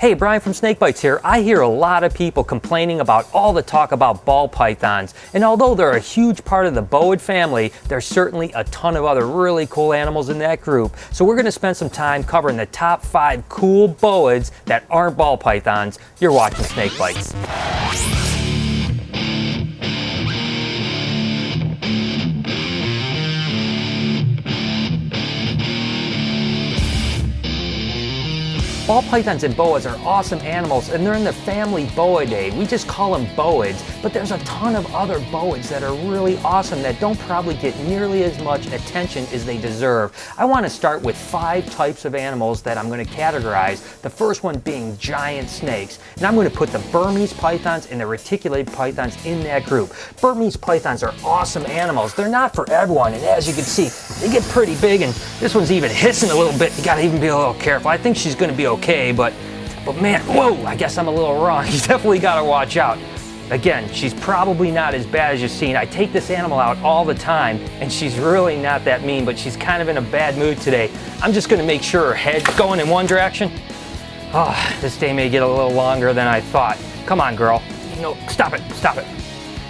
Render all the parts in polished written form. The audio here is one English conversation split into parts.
Hey, Brian from SnakeBytes here. I hear a lot of people complaining about all the talk about ball pythons, and although they're a huge part of the Boid family, there's certainly a ton of other really cool animals in that group. So we're going to spend some time covering the top 5 cool Boids that aren't ball pythons. You're watching SnakeBytes. Ball pythons and boas are awesome animals, and they're in the family Boidae. We just call them Boids, but there's a ton of other Boids that are really awesome that don't probably get nearly as much attention as they deserve. I want to start with 5 types of animals that I'm going to categorize, the first one being giant snakes. And I'm going to put the Burmese pythons and the reticulated pythons in that group. Burmese pythons are awesome animals. They're not for everyone, and as you can see, they get pretty big, and this one's even hissing a little bit. You got to even be a little careful. I think she's going to be okay, but man, whoa, I guess I'm a little wrong. You definitely got to watch out. Again, she's probably not as bad as you've seen. I take this animal out all the time, and she's really not that mean, but she's kind of in a bad mood today. I'm just going to make sure her head's going in one direction. Oh, this day may get a little longer than I thought. Come on, girl. No, stop it, stop it.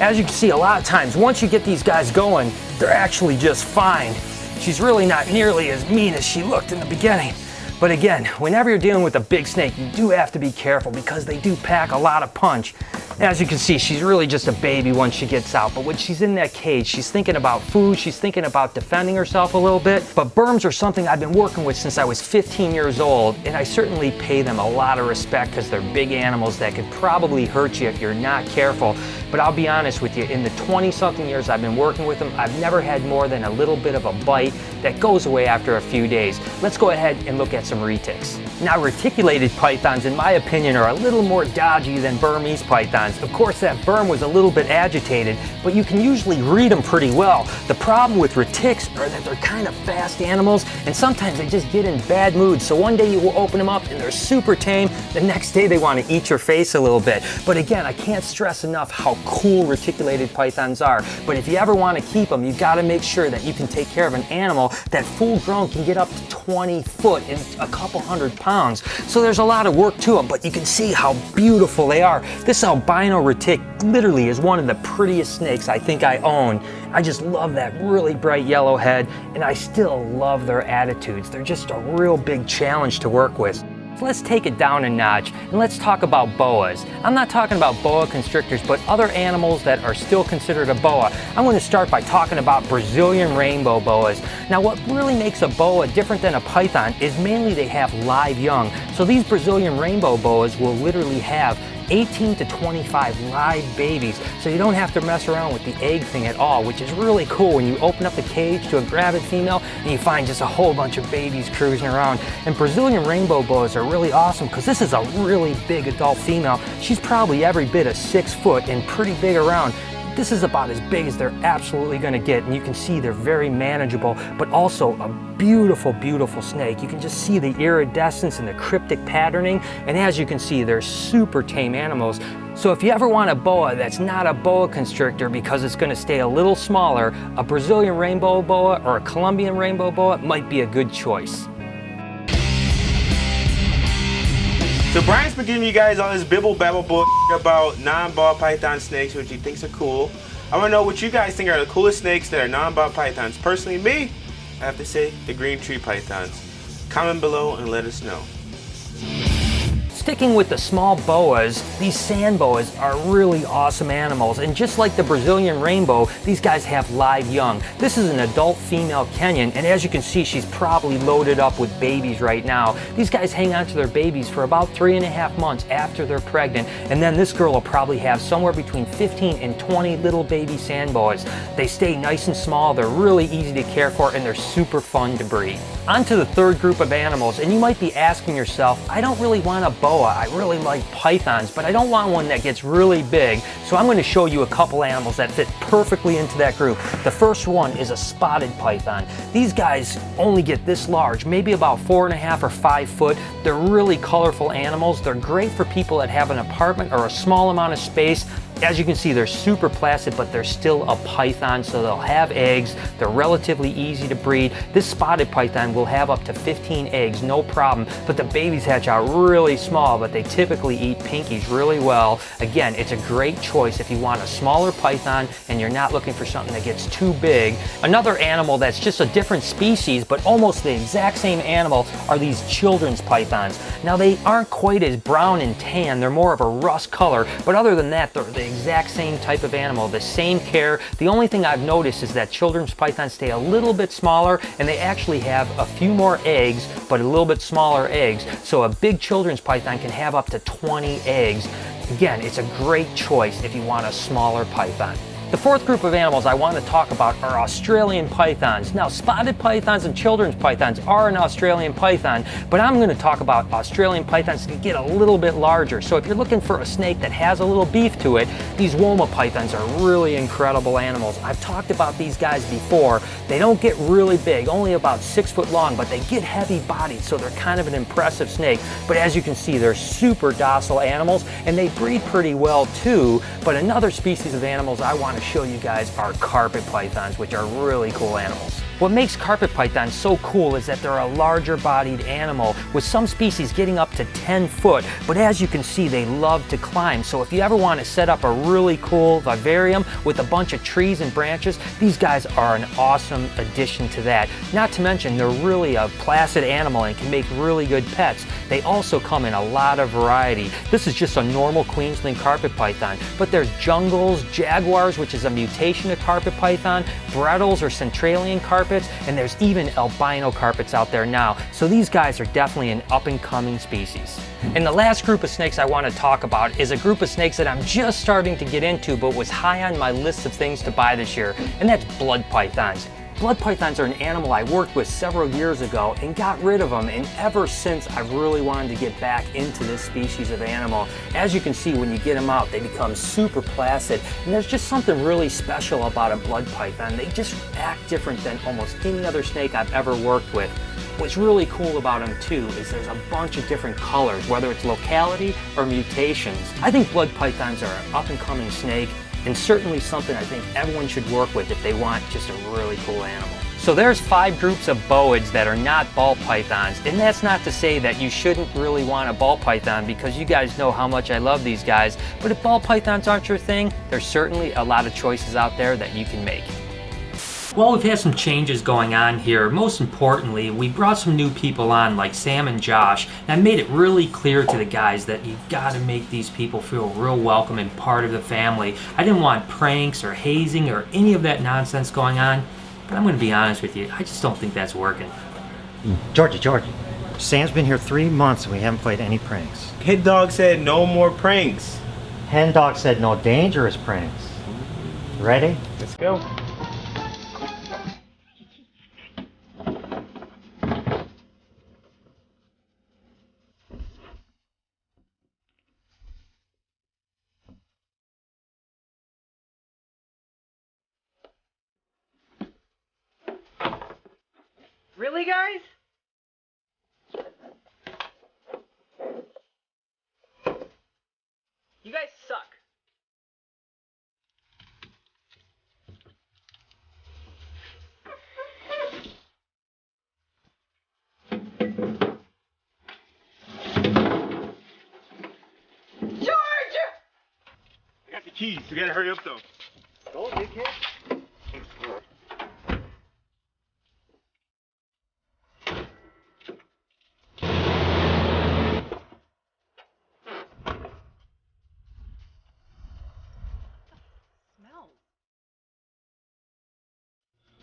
As you can see, a lot of times, once you get these guys going, they're actually just fine. She's really not nearly as mean as she looked in the beginning. But again, whenever you're dealing with a big snake, you do have to be careful because they do pack a lot of punch. As you can see, she's really just a baby once she gets out, but when she's in that cage, she's thinking about food, she's thinking about defending herself a little bit. But Burms are something I've been working with since I was 15 years old, and I certainly pay them a lot of respect because they're big animals that could probably hurt you if you're not careful. But I'll be honest with you, in the 20-something years I've been working with them, I've never had more than a little bit of a bite that goes away after a few days. Let's go ahead and look at some retics. Now, reticulated pythons, in my opinion, are a little more dodgy than Burmese pythons. Of course, that Burm was a little bit agitated, but you can usually read them pretty well. The problem with retics are that they're kind of fast animals, and sometimes they just get in bad moods. So one day you will open them up and they're super tame, the next day they want to eat your face a little bit. But again, I can't stress enough how cool reticulated pythons are. But if you ever want to keep them, you've got to make sure that you can take care of an animal that full grown can get up to 20 foot and a couple hundred pounds. So there's a lot of work to them, but you can see how beautiful they are. This albino retic literally is one of the prettiest snakes I think I own. I just love that really bright yellow head, and I still love their attitudes. They're just a real big challenge to work with. Let's take it down a notch and let's talk about boas. I'm not talking about boa constrictors, but other animals that are still considered a boa. I'm going to start by talking about Brazilian rainbow boas. Now, what really makes a boa different than a python is mainly they have live young. So these Brazilian rainbow boas will literally have 18 to 25 live babies, so you don't have to mess around with the egg thing at all, which is really cool when you open up the cage to a gravid female and you find just a whole bunch of babies cruising around. And Brazilian rainbow boas are really awesome because this is a really big adult female. She's probably every bit of 6 foot and pretty big around. This is about as big as they're absolutely going to get, and you can see they're very manageable, but also a beautiful, beautiful snake. You can just see the iridescence and the cryptic patterning, and as you can see, they're super tame animals. So if you ever want a boa that's not a boa constrictor because it's going to stay a little smaller, a Brazilian rainbow boa or a Colombian rainbow boa might be a good choice. So Brian's been giving you guys all this bibble babble bull about non-ball python snakes, which he thinks are cool. I want to know what you guys think are the coolest snakes that are non-ball pythons. Personally, me, I have to say the green tree pythons. Comment below and let us know. Sticking with the small boas, these sand boas are really awesome animals, and just like the Brazilian rainbow, these guys have live young. This is an adult female Kenyan, and as you can see, she's probably loaded up with babies right now. These guys hang on to their babies for about 3.5 months after they're pregnant, and then this girl will probably have somewhere between 15 and 20 little baby sand boas. They stay nice and small, they're really easy to care for, and they're super fun to breed. On to the third group of animals, and you might be asking yourself, I don't really want a boa. I really like pythons, but I don't want one that gets really big. So I'm going to show you a couple animals that fit perfectly into that group. The first one is a spotted python. These guys only get this large, maybe about 4.5 or 5 foot. They're really colorful animals. They're great for people that have an apartment or a small amount of space. As you can see, they're super placid, but they're still a python, so they'll have eggs. They're relatively easy to breed. This spotted python will have up to 15 eggs, no problem, but the babies hatch out really small, but they typically eat pinkies really well. Again, it's a great choice if you want a smaller python and you're not looking for something that gets too big. Another animal that's just a different species, but almost the exact same animal, are these children's pythons. Now, they aren't quite as brown and tan, they're more of a rust color, but other than that, they're the exact same type of animal, the same care. The only thing I've noticed is that children's pythons stay a little bit smaller, and they actually have a few more eggs, but a little bit smaller eggs. So a big children's python can have up to 20 eggs. Again, it's a great choice if you want a smaller python. The fourth group of animals I want to talk about are Australian pythons. Now, spotted pythons and children's pythons are an Australian python, but I'm going to talk about Australian pythons that get a little bit larger. So if you're looking for a snake that has a little beef to it, these Woma pythons are really incredible animals. I've talked about these guys before. They don't get really big, only about 6 foot long, but they get heavy bodied, so they're kind of an impressive snake. But as you can see, they're super docile animals, and they breed pretty well too. But another species of animals I want to show you guys are carpet pythons, which are really cool animals. What makes carpet pythons so cool is that they're a larger bodied animal, with some species getting up to 10 foot, but as you can see, they love to climb. So if you ever want to set up a really cool vivarium with a bunch of trees and branches, these guys are an awesome addition to that. Not to mention, they're really a placid animal and can make really good pets. They also come in a lot of variety. This is just a normal Queensland carpet python, but there's jungles, jaguars, which is a mutation of carpet python, Brettles or Centralian carpets, and there's even albino carpets out there now. So these guys are definitely an up-and-coming species. And the last group of snakes I want to talk about is a group of snakes that I'm just starting to get into, but was high on my list of things to buy this year, and that's blood pythons. Blood pythons are an animal I worked with several years ago and got rid of them, and ever since I've really wanted to get back into this species of animal. As you can see, when you get them out, they become super placid, and there's just something really special about a blood python. They just act different than almost any other snake I've ever worked with. What's really cool about them too is there's a bunch of different colors, whether it's locality or mutations. I think blood pythons are an up-and-coming snake, and certainly something I think everyone should work with if they want just a really cool animal. So there's 5 groups of boids that are not ball pythons, and that's not to say that you shouldn't really want a ball python, because you guys know how much I love these guys, but if ball pythons aren't your thing, there's certainly a lot of choices out there that you can make. Well, we've had some changes going on here. Most importantly, we brought some new people on, like Sam and Josh, and I made it really clear to the guys that you've got to make these people feel real welcome and part of the family. I didn't want pranks or hazing or any of that nonsense going on, but I'm going to be honest with you, I just don't think that's working. Georgie, Sam's been here 3 months and we haven't played any pranks. Kid Dog said no more pranks. Hen Dog said no dangerous pranks. Ready? Let's go. Really, guys? You guys suck. George! I got the keys. We gotta hurry up though. Go, big kid.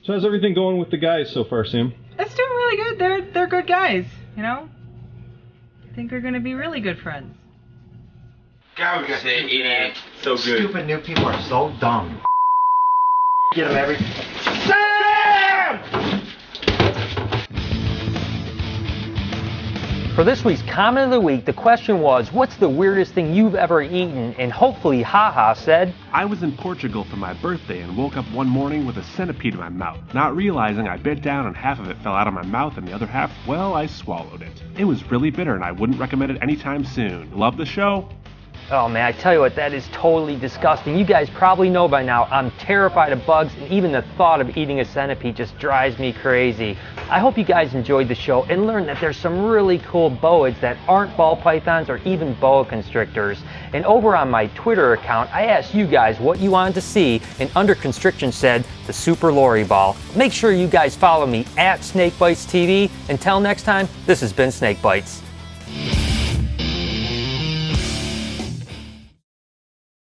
So how's everything going with the guys so far, Sam? It's doing really good. They're good guys, you know? I think they're gonna be really good friends. God, we got that idiot. So good. Stupid new people are so dumb. Get them every... For this week's comment of the week, the question was, what's the weirdest thing you've ever eaten? And hopefully Haha said, I was in Portugal for my birthday and woke up one morning with a centipede in my mouth. Not realizing I bit down and half of it fell out of my mouth and the other half, well, I swallowed it. It was really bitter and I wouldn't recommend it anytime soon. Love the show? Oh man, I tell you what, that is totally disgusting. You guys probably know by now, I'm terrified of bugs, and even the thought of eating a centipede just drives me crazy. I hope you guys enjoyed the show and learned that there's some really cool boids that aren't ball pythons or even boa constrictors. And over on my Twitter account, I asked you guys what you wanted to see, and under constriction said the super lorry ball. Make sure you guys follow me at SnakeBytesTV. Until next time, this has been Snake Bites.